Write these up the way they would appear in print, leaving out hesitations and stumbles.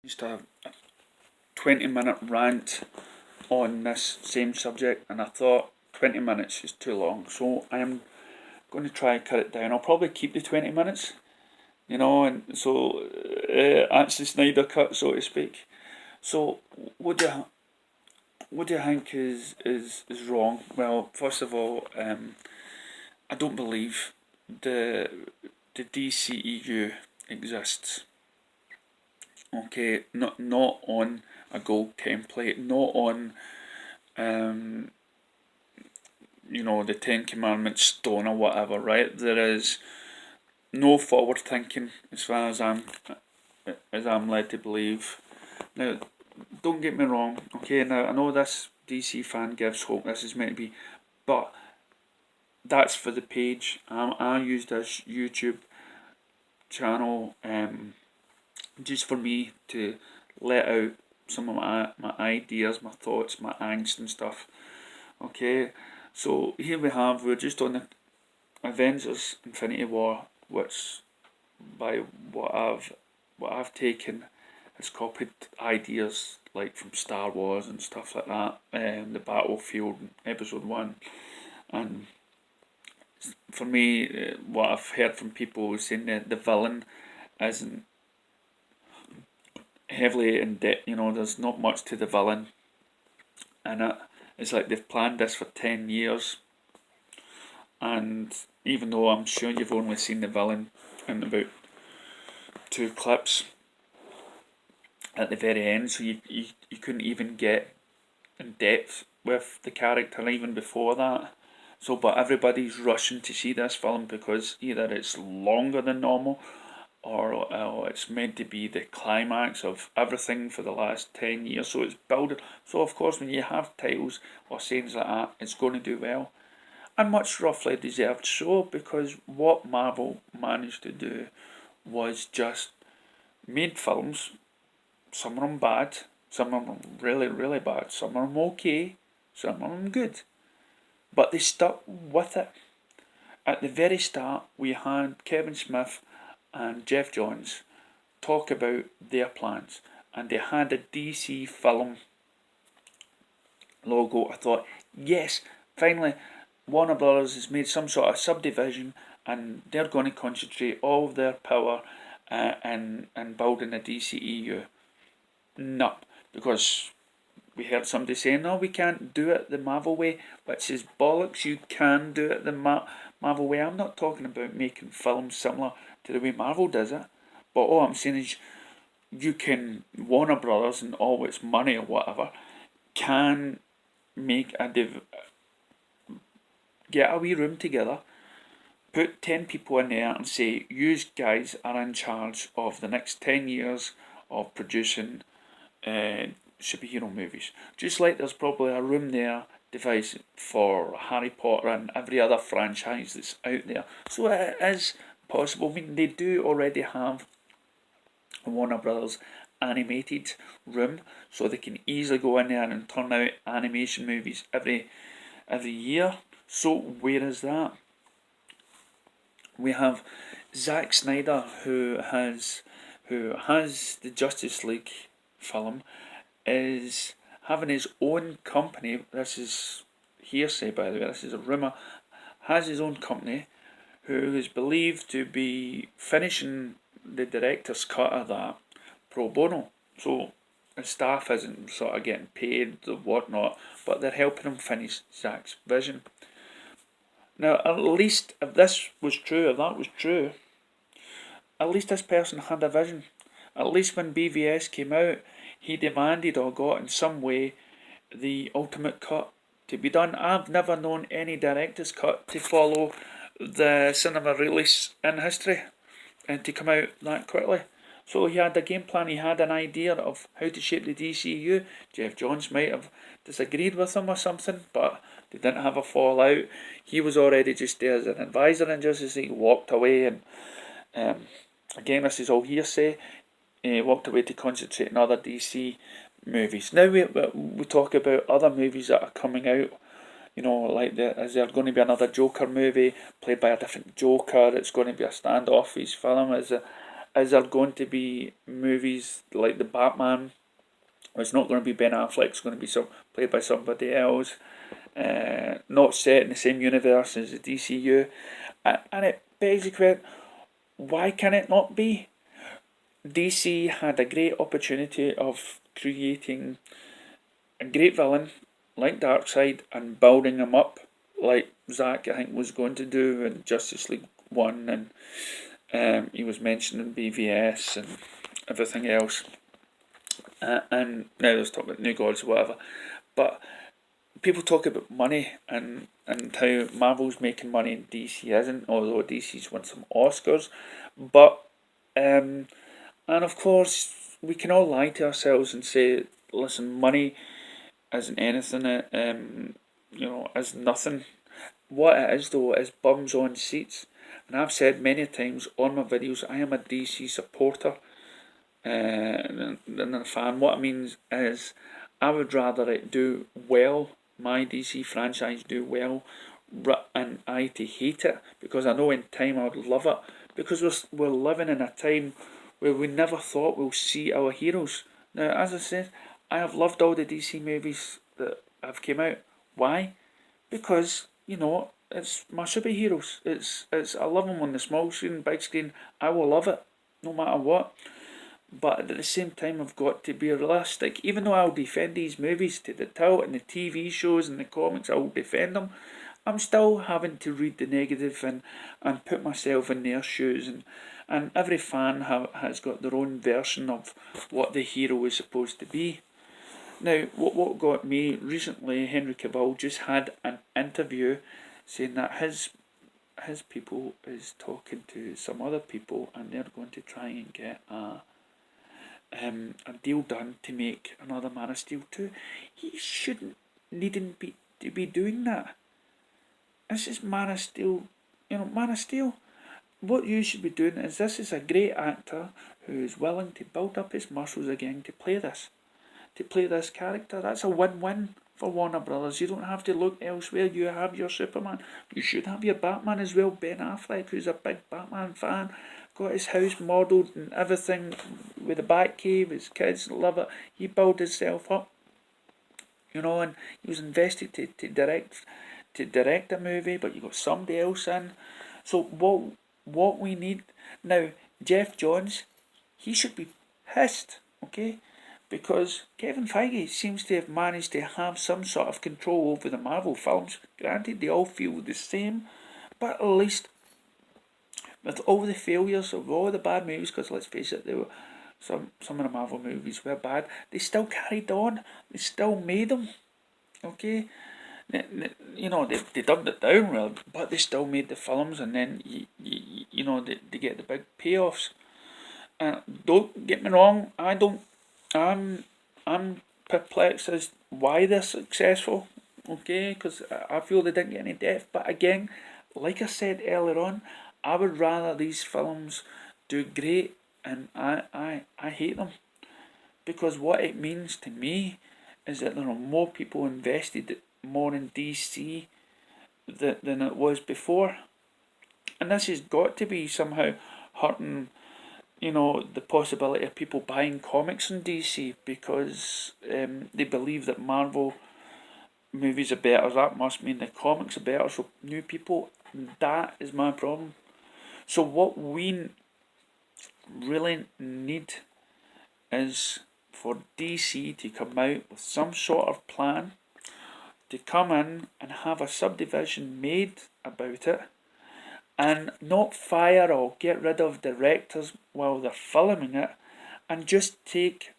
Just a 20-minute rant on this same subject, and I thought 20 minutes is too long, so I am going to try and cut it down. I'll probably keep the 20 minutes, and so that's the Snyder cut, so to speak. So, what do you think is wrong? Well, first of all, I don't believe the DCEU exists. Okay, not on a gold template, not on the Ten Commandments stone or whatever, right? There is no forward thinking as far as I'm led to believe. Now, don't get me wrong, okay, now I know this DC fan gives hope, this is meant to be, but that's for the page. I use this YouTube channel just for me to let out some of my ideas, my thoughts, my angst and stuff. Okay, so here we're just on the Avengers Infinity War, which by what I've taken has copied ideas like from Star Wars and stuff like that, the Battlefield Episode 1, and for me, what I've heard from people saying that the villain isn't heavily in debt, there's not much to the villain, and it's like they've planned this for 10 years, and even though I'm sure you've only seen the villain in about 2 clips at the very end, so you couldn't even get in depth with the character even before that. So, but everybody's rushing to see this film because either it's longer than normal, or it's meant to be the climax of everything for the last 10 years. So it's building. So of course, when you have titles or sayings like that, it's going to do well, and much roughly deserved so, because what Marvel managed to do was just made films. Some of them bad, some of them really, really bad, some of them okay, some of them good. But they stuck with it. At the very start, we had Kevin Smith and Jeff Johns talk about their plans, and they had a DC film logo. I thought, yes, finally, Warner Brothers has made some sort of subdivision, and they're going to concentrate all of their power in building a DCEU. No, because we heard somebody saying, no, we can't do it the Marvel way, which is bollocks. You can do it the Marvel way. I'm not talking about making films similar to the way Marvel does it, but all I'm saying is you can, Warner Brothers and all its money or whatever, can make get a wee room together, put 10 people in there and say, you guys are in charge of the next 10 years of producing superhero movies. Just like there's probably a room there devised for Harry Potter and every other franchise that's out there. So it is possible. I mean, they do already have a Warner Brothers animated room, so they can easily go in there and turn out animation movies every year. So where is that? We have Zack Snyder, who has the Justice League film, is having his own company. This is hearsay, by the way, this is a rumour. Has his own company, who is believed to be finishing the director's cut of that pro bono. So the staff isn't sort of getting paid or whatnot, but they're helping him finish Zack's vision. Now, at least if that was true, at least this person had a vision. At least when BVS came out, he demanded or got in some way the ultimate cut to be done. I've never known any director's cut to follow the cinema release in history and to come out that quickly. So he had a game plan, he had an idea of how to shape the DCU. Jeff Johns might have disagreed with him or something, but they didn't have a fallout. He was already just there as an advisor, and just as he walked away, and again, this is all hearsay, he walked away to concentrate on other DC movies. Now we talk about other movies that are coming out, like is there going to be another Joker movie played by a different Joker? It's going to be a standoffish film. is there going to be movies like the Batman? It's not going to be Ben Affleck. It's going to be played by somebody else. Not set in the same universe as the DCU, and it begs the question: why can it not be? DC had a great opportunity of creating a great villain like Darkseid and building him up like Zack I think was going to do in Justice League 1, and he was mentioning BVS and everything else, and now there's talk about New Gods or whatever, but people talk about money and how Marvel's making money and DC isn't, although DC's won some Oscars, but and of course we can all lie to ourselves and say, listen, money isn't anything, is nothing. What it is though is bums on seats, and I've said many times on my videos I am a DC supporter and a fan. What it means is I would rather it do well, my DC franchise do well, and I to hate it, because I know in time I would love it, because we're living in a time where we never thought we'll see our heroes. Now, as I said, I have loved all the DC movies that have came out. Why? Because, it's my superheroes. I love them on the small screen, big screen. I will love it, no matter what. But at the same time, I've got to be realistic. Even though I'll defend these movies to the tilt and the TV shows and the comics, I'll defend them. I'm still having to read the negative and put myself in their shoes. And every fan has got their own version of what the hero is supposed to be. Now, what got me recently, Henry Cavill just had an interview saying that his people is talking to some other people and they're going to try and get a deal done to make another Man of Steel 2. He needn't be doing that. This is Man of Steel, Man of Steel. What you should be doing is, this is a great actor who is willing to build up his muscles again to play this character. That's a win-win for Warner Brothers. You don't have to look elsewhere. You have your Superman. You should have your Batman as well. Ben Affleck, who's a big Batman fan, got his house modelled and everything with a Batcave. His kids love it. He built himself up, and he was invested to direct a movie, but you got somebody else in. So what we need now, Jeff Johns, he should be pissed, okay? Because Kevin Feige seems to have managed to have some sort of control over the Marvel films. Granted, they all feel the same, but at least with all the failures of all the bad movies, because let's face it, some of the Marvel movies were bad, they still carried on. They still made them, okay? They dumbed it down well, but they still made the films, and then they get the big payoffs. Don't get me wrong, I'm perplexed as why they're successful, okay? Because I feel they didn't get any depth. But again, like I said earlier on, I would rather these films do great, and I hate them, because what it means to me is that there are more people invested more in DC than it was before, and this has got to be somehow hurting the possibility of people buying comics in DC, because they believe that Marvel movies are better. That must mean the comics are better, so new people, that is my problem. So what we really need is for DC to come out with some sort of plan, to come in and have a subdivision made about it, and not fire or get rid of directors while they're filming it, and just take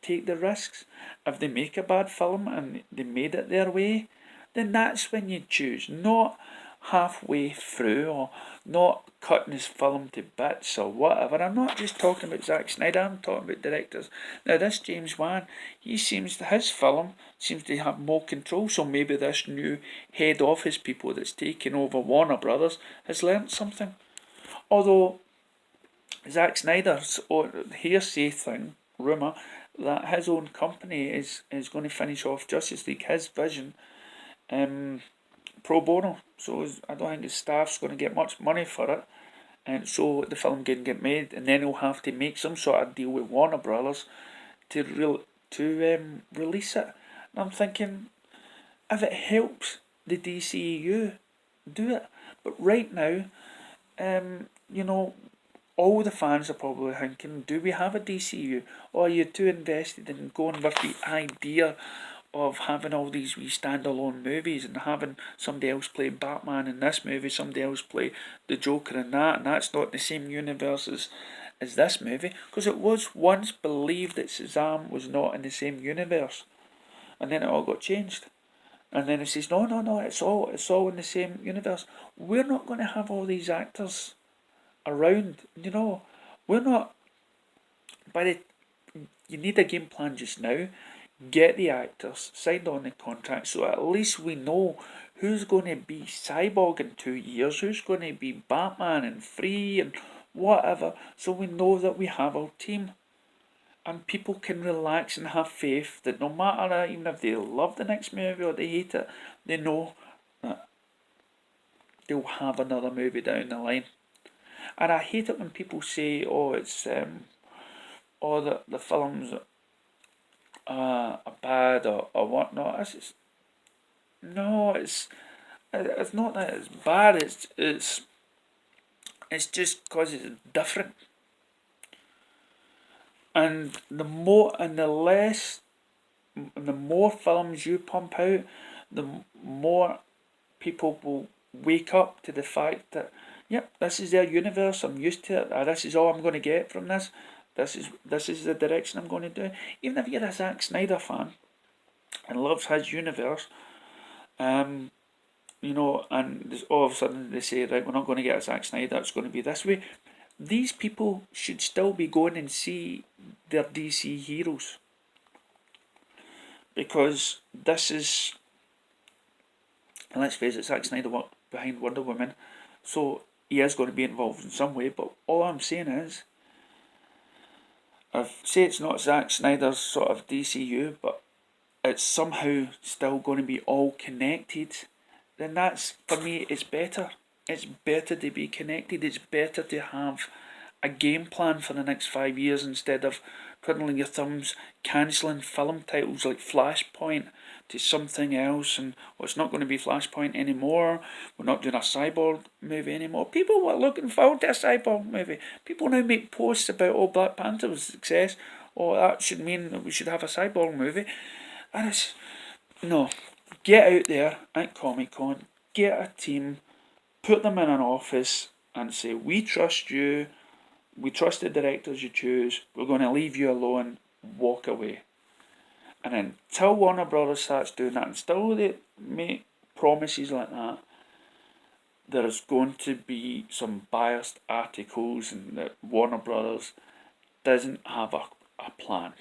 the risks. If they make a bad film and they made it their way, then that's when you choose, not halfway through, or not cutting his film to bits or whatever. I'm not just talking about Zack Snyder, I'm talking about directors. Now this James Wan, his film seems to have more control, so maybe this new head office people that's taking over Warner Brothers has learnt something. Although Zack Snyder's hearsay thing, rumour, that his own company is going to finish off Justice League, his vision, pro bono. So I don't think his staff's going to get much money for it. and so the film can get made, and then he'll have to make some sort of deal with Warner Brothers to release it. And I'm thinking, if it helps the DCEU, do it. But right now, you know, all the fans are probably thinking, do we have a DCU? Or are you too invested in going with the idea of having all these wee standalone movies and having somebody else play Batman in this movie, somebody else play the Joker in that, and that's not the same universe as this movie? Because it was once believed that Shazam was not in the same universe, and then it all got changed. And then it says, no, it's all in the same universe. We're not going to have all these actors around, we're not, by the, you need a game plan just now, get the actors signed on the contract, so at least we know who's going to be Cyborg in 2 years, who's going to be Batman in 3, and whatever, so we know that we have our team, and people can relax and have faith that no matter, even if they love the next movie or they hate it, they know that they'll have another movie down the line. And I hate it when people say, "Oh, it's the films are bad or whatnot." It's just, no, it's not that it's bad. It's just because it's different. And the more films you pump out, the more people will wake up to the fact that, yep, this is their universe, I'm used to it, this is all I'm going to get from this, this is the direction I'm going to do. Even if you're a Zack Snyder fan and loves his universe, and all of a sudden they say, right, we're not going to get a Zack Snyder, it's going to be this way. These people should still be going and see their DC heroes, because this is, and let's face it, Zack Snyder worked behind Wonder Woman, so he is going to be involved in some way. But all I'm saying is, say it's not Zack Snyder's sort of DCU, but it's somehow still going to be all connected, then that's, for me, it's better. It's better to be connected. It's better to have a game plan for the next 5 years instead of twiddling your thumbs, cancelling film titles like Flashpoint to something else, and it's not going to be Flashpoint anymore. We're not doing a Cyborg movie anymore. People were looking forward to a Cyborg movie. People now make posts about, Black Panther was a success, that should mean that we should have a Cyborg movie. And it's, no, get out there at Comic Con, get a team, put them in an office and say, we trust you, we trust the directors you choose, we're going to leave you alone, walk away. And until Warner Brothers starts doing that, and still they make promises like that, there's going to be some biased articles and that Warner Brothers doesn't have a plan.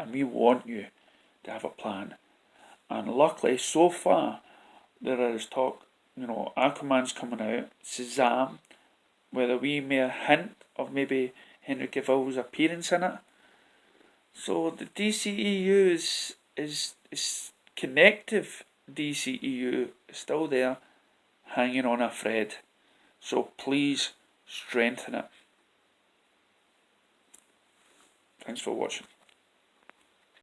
And we want you to have a plan. And luckily, so far, there is talk, Aquaman's coming out, Shazam, whether we may hint of maybe Henry Cavill's appearance in it. So the DCEU is connective. DCEU is still there, hanging on a thread. So please strengthen it. Thanks for watching.